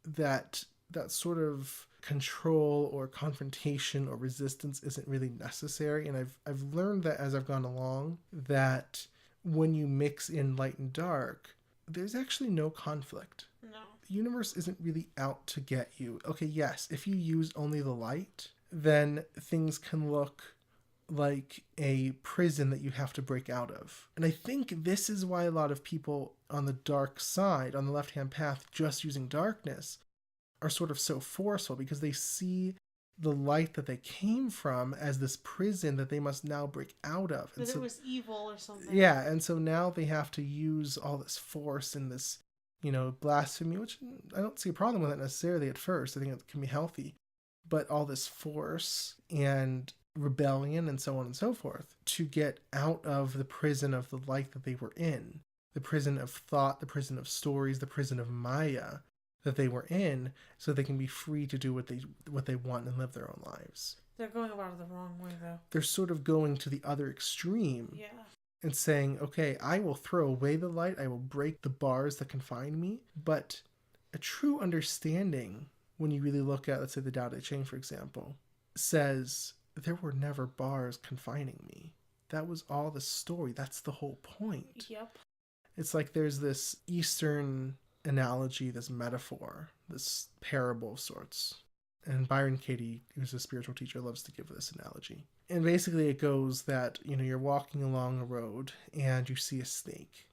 that sort of control or confrontation or resistance isn't really necessary. And I've learned that as I've gone along, that when you mix in light and dark, there's actually no conflict. No. The universe isn't really out to get you. Okay, yes, if you use only the light, then things can look like a prison that you have to break out of. And I think this is why a lot of people on the dark side, on the left-hand path, just using darkness, are sort of so forceful, because they see the light that they came from as this prison that they must now break out of. That it was evil or something. Yeah, and so now they have to use all this force and this, blasphemy, which I don't see a problem with it necessarily at first. I think it can be healthy. But all this force and rebellion and so on and so forth to get out of the prison of the light that they were in, the prison of thought, the prison of stories, the prison of Maya that they were in, so they can be free to do what they want and live their own lives. They're going about it the wrong way, though. They're sort of going to the other extreme. Yeah. And saying, okay, I will throw away the light, I will break the bars that confine me. But a true understanding, when you really look at, let's say, the Tao Te Ching, for example, says there were never bars confining me. That was all the story. That's the whole point. Yep. It's like there's this Eastern analogy, this metaphor, this parable of sorts. And Byron Katie, who's a spiritual teacher, loves to give this analogy. And basically it goes that, you're walking along a road and you see a snake.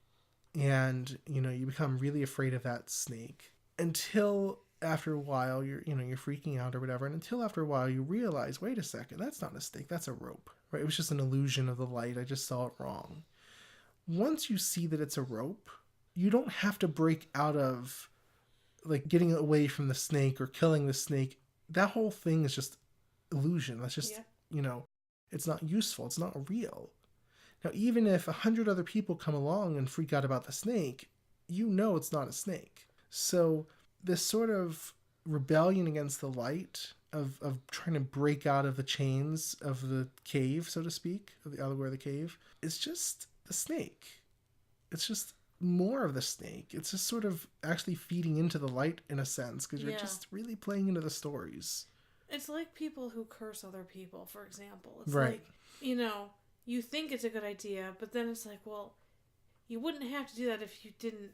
And, you become really afraid of that snake until after a while you're freaking out or whatever. And until after a while you realize, wait a second, that's not a snake, that's a rope, right? It was just an illusion of the light. I just saw it wrong. Once you see that it's a rope, you don't have to break out of like getting away from the snake or killing the snake. That whole thing is just illusion. That's just, it's not useful. It's not real. Now, even if 100 other people come along and freak out about the snake, it's not a snake. So this sort of rebellion against the light of trying to break out of the chains of the cave, so to speak, of the allegory of the cave, is just the snake. It's just more of the snake. It's just sort of actually feeding into the light in a sense, because you're just really playing into the stories. It's like people who curse other people, for example. It's right. like, you think it's a good idea, but then it's like, well, you wouldn't have to do that if you didn't,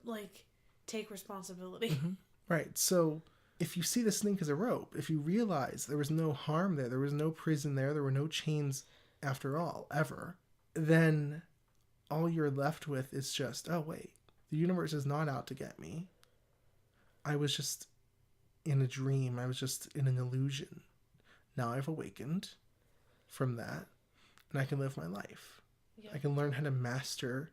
like, take responsibility. Mm-hmm. Right. So if you see the snake as a rope, if you realize there was no harm there was no prison there were no chains after all, ever, then all you're left with is just, oh, wait, the universe is not out to get me. I was just in a dream. I was just in an illusion. Now I've awakened from that, and I can live my life. Yeah. I can learn how to master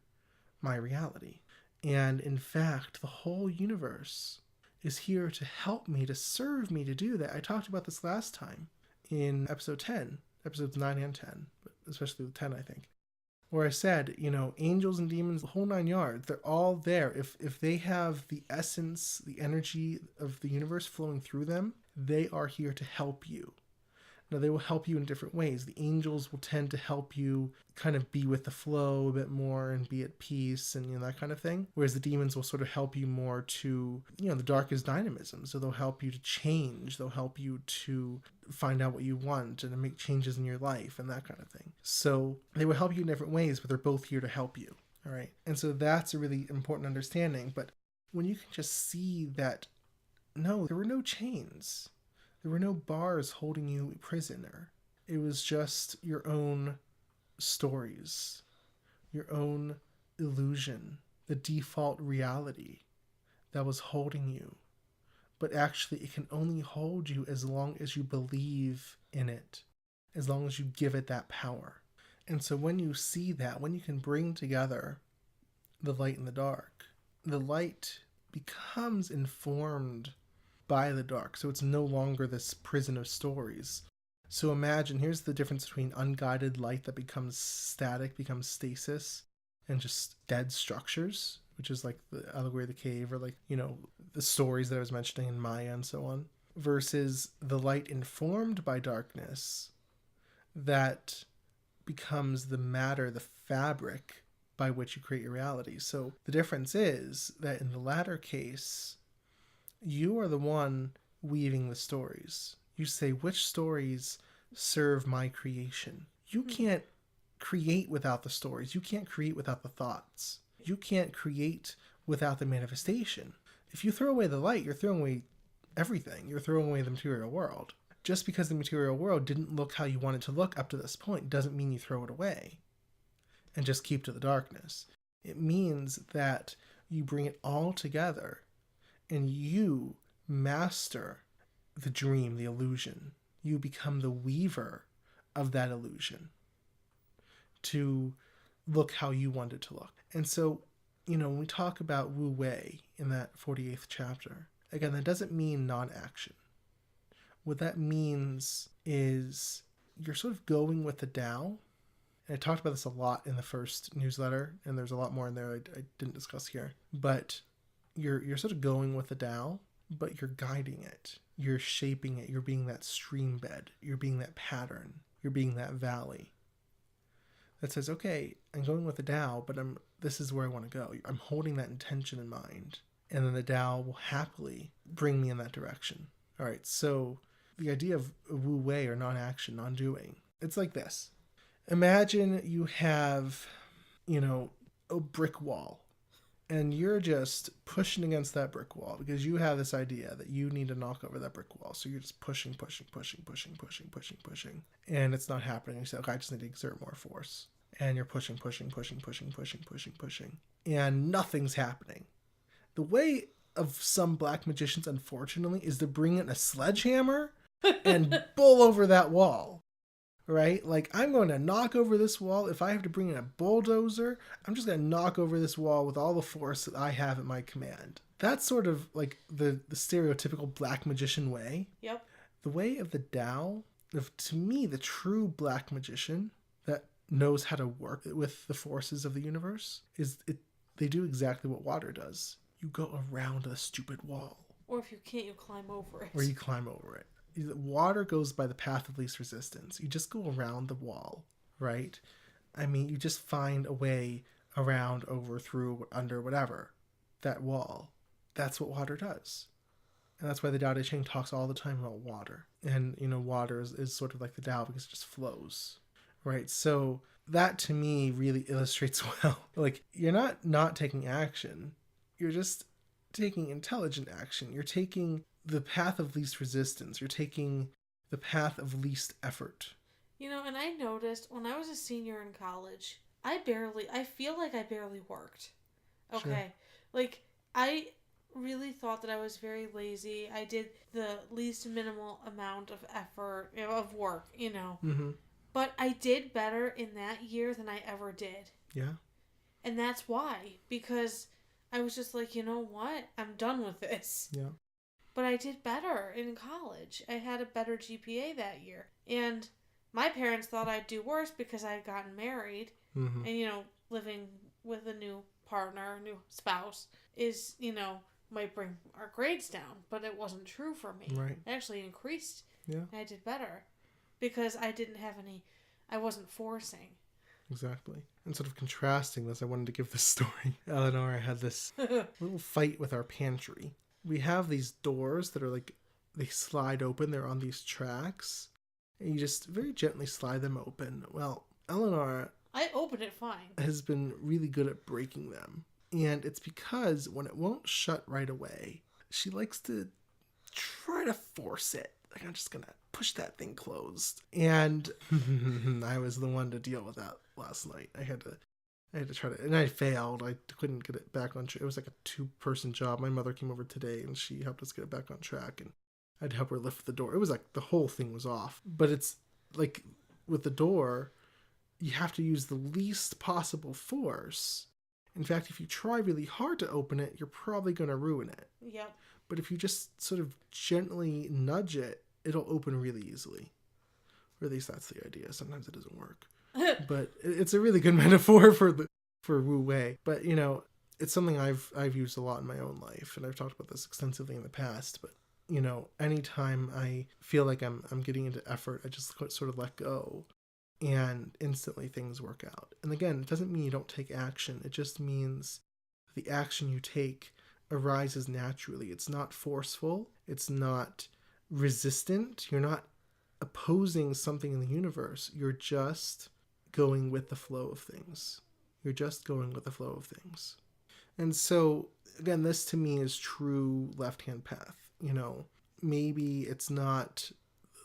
my reality. And in fact, the whole universe is here to help me, to serve me to do that. I talked about this last time in episodes 9 and 10, but especially with 10, I think, where I said, angels and demons, the whole 9 yards, they're all there. If they have the essence, the energy of the universe flowing through them, they are here to help you. Now, they will help you in different ways. The angels will tend to help you kind of be with the flow a bit more and be at peace and that kind of thing. Whereas the demons will sort of help you more to, the darkest dynamism. So they'll help you to change. They'll help you to find out what you want and to make changes in your life and that kind of thing. So they will help you in different ways, but they're both here to help you. All right. And so that's a really important understanding. But when you can just see that, no, there were no chains. There were no bars holding you prisoner. It was just your own stories, your own illusion, the default reality that was holding you. But actually, it can only hold you as long as you believe in it, as long as you give it that power. And so when you see that, when you can bring together the light and the dark, the light becomes informed by the dark. So it's no longer this prison of stories. So imagine, here's the difference between unguided light that becomes static, becomes stasis, and just dead structures, which is like the allegory of the cave, or like, the stories that I was mentioning in Maya and so on, versus the light informed by darkness that becomes the matter, the fabric by which you create your reality. So the difference is that in the latter case, you are the one weaving the stories. You say, which stories serve my creation? You can't create without the stories. You can't create without the thoughts. You can't create without the manifestation. If you throw away the light, you're throwing away everything. You're throwing away the material world. Just because the material world didn't look how you want it to look up to this point doesn't mean you throw it away and just keep to the darkness. It means that you bring it all together and you master the dream, the illusion. You become the weaver of that illusion to look how you want it to look. And so, when we talk about Wu Wei in that 48th chapter, again, that doesn't mean non-action. What that means is you're sort of going with the Tao. And I talked about this a lot in the first newsletter, and there's a lot more in there I didn't discuss here. But you're sort of going with the Tao, but you're guiding it. You're shaping it. You're being that stream bed. You're being that pattern. You're being that valley that says, okay, I'm going with the Tao, but this is where I want to go. I'm holding that intention in mind. And then the Tao will happily bring me in that direction. All right, so the idea of Wu Wei, or non-action, non-doing, it's like this. Imagine you have, a brick wall. And you're just pushing against that brick wall because you have this idea that you need to knock over that brick wall. So you're just pushing. And it's not happening. You say, okay, I just need to exert more force. And you're pushing. And nothing's happening. The way of some black magicians, unfortunately, is to bring in a sledgehammer and bull over that wall. Right? Like, I'm going to knock over this wall. If I have to bring in a bulldozer, I'm just going to knock over this wall with all the force that I have at my command. That's sort of like the stereotypical black magician way. Yep. The way of the Tao, to me, the true black magician that knows how to work with the forces of the universe, they do exactly what water does. You go around a stupid wall. Or if you can't, you climb over it. Or you climb over it. Water goes by the path of least resistance. You just go around the wall, right? I mean, you just find a way around, over, through, under, whatever, that wall. That's what water does. And that's why the Tao Te Ching talks all the time about water. And, water is sort of like the Tao because it just flows, right? So that, to me, really illustrates well. Like, you're not taking action. You're just taking intelligent action. You're taking the path of least resistance. You're taking the path of least effort. And I noticed when I was a senior in college, I feel like I barely worked. Okay. Sure. Like, I really thought that I was very lazy. I did the least minimal amount of effort, of work, Mm-hmm. But I did better in that year than I ever did. Yeah. And that's why. Because I was just like, you know what? I'm done with this. Yeah. But I did better in college. I had a better GPA that year. And my parents thought I'd do worse because I had gotten married. Mm-hmm. And, living with a new partner, a new spouse, might bring our grades down. But it wasn't true for me. Right. It actually increased. Yeah. And I did better. Because I wasn't forcing. Exactly. And sort of contrasting this, I wanted to give this story. Eleanor had this little fight with our pantry. We have these doors that are like, they slide open. They're on these tracks. And you just very gently slide them open. Well, Eleanor... I opened it fine. ...has been really good at breaking them. And it's because when it won't shut right away, she likes to try to force it. Like, I'm just going to push that thing closed. And I was the one to deal with that last night. I had to try to, and I failed. I couldn't get it back on track. It was like a 2-person job. My mother came over today and she helped us get it back on track, and I'd help her lift the door. It was like the whole thing was off. But it's like with the door, you have to use the least possible force. In fact, if you try really hard to open it, you're probably going to ruin it. Yep. But if you just sort of gently nudge it, it'll open really easily. Or at least that's the idea. Sometimes it doesn't work. But it's a really good metaphor for Wu Wei. But, it's something I've used a lot in my own life, and I've talked about this extensively in the past. But, anytime I feel like I'm getting into effort, I just sort of let go, and instantly things work out. And again, it doesn't mean you don't take action. It just means the action you take arises naturally. It's not forceful. It's not resistant. You're not opposing something in the universe. You're just going with the flow of things. And so, again, this to me is true left-hand path. Maybe it's not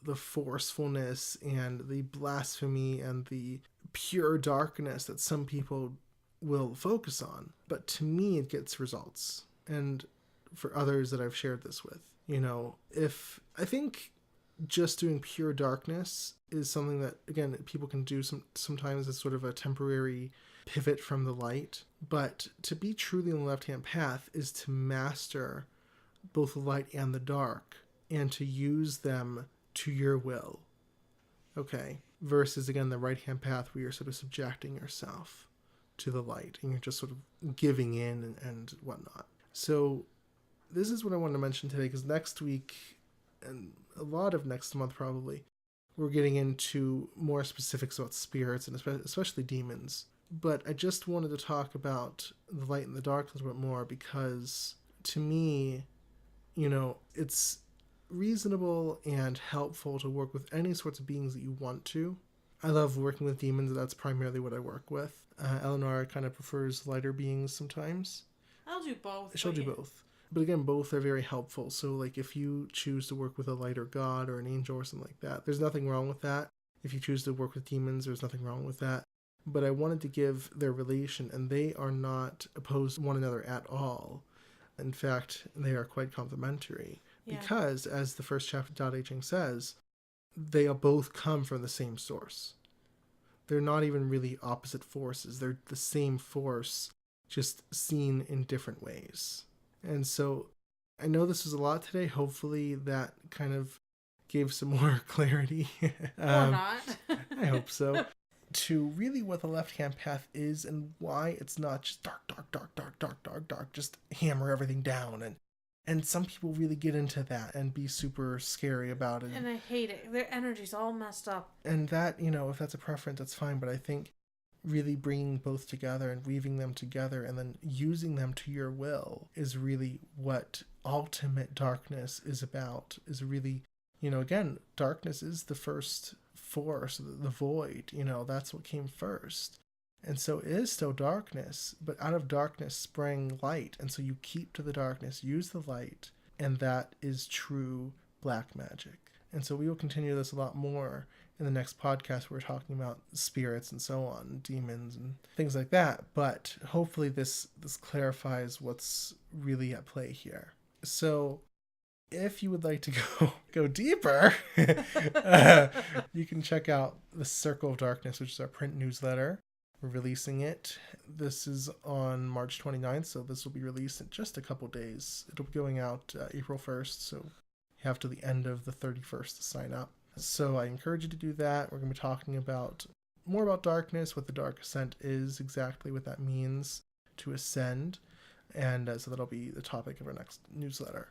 the forcefulness and the blasphemy and the pure darkness that some people will focus on. But to me, it gets results. And for others that I've shared this with, if I think just doing pure darkness is something that, again, people can do sometimes as sort of a temporary pivot from the light. But to be truly on the left-hand path is to master both the light and the dark and to use them to your will. Okay? Versus, again, the right-hand path where you're sort of subjecting yourself to the light and you're just sort of giving in and whatnot. So this is what I wanted to mention today, because next week and a lot of next month probably, we're getting into more specifics about spirits and especially demons. But I just wanted to talk about the light and the dark a little bit more because to me, it's reasonable and helpful to work with any sorts of beings that you want to. I love working with demons. That's primarily what I work with. Eleanor kind of prefers lighter beings sometimes. I'll do both. She'll do both. But again, both are very helpful. So, like, if you choose to work with a lighter god or an angel or something like that, there's nothing wrong with that. If you choose to work with demons, there's nothing wrong with that. But I wanted to give their relation, and they are not opposed to one another at all. In fact, they are quite complementary. Yeah. Because, as the first chapter of Tao Te Ching says, they both come from the same source. They're not even really opposite forces. They're the same force, just seen in different ways. And so I know this was a lot today. Hopefully that kind of gave some more clarity. Or not. I hope so. To really what the left-hand path is and why it's not just dark, just hammer everything down. And some people really get into that and be super scary about it. And I hate it. Their energy's all messed up. And that, if that's a preference, that's fine. But I think really bringing both together and weaving them together and then using them to your will is really what ultimate darkness is about. Is really, again, darkness is the first force, the void. That's what came first. And so it is still darkness, but out of darkness sprang light. And so you keep to the darkness, use the light, and that is true black magic. And so we will continue this a lot more in the next podcast. We're talking about spirits and so on, demons and things like that. But hopefully this clarifies what's really at play here. So if you would like to go deeper, you can check out the Circle of Darkness, which is our print newsletter. We're releasing it. This is on March 29th, so this will be released in just a couple days. It'll be going out April 1st, so you have to the end of the 31st to sign up. So I encourage you to do that. We're going to be talking more about darkness, what the Dark Ascent is, exactly what that means to ascend, and so that'll be the topic of our next newsletter.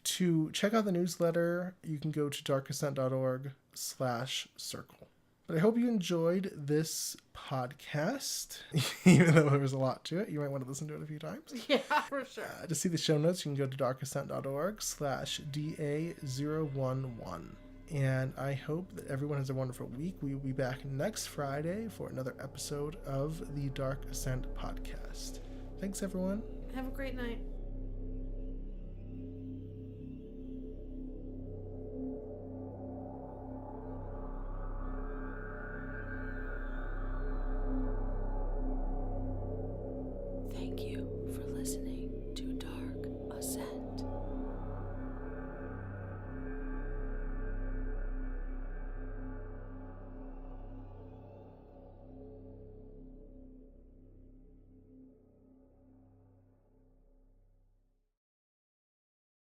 To check out the newsletter, you can go to darkascent.org/circle. But I hope you enjoyed this podcast, even though there was a lot to it. You might want to listen to it a few times. Yeah, for sure. To see the show notes, you can go to darkascent.org/DA011. And I hope that everyone has a wonderful week. We will be back next Friday for another episode of the Dark Ascent podcast. Thanks, everyone. Have a great night. Thank you.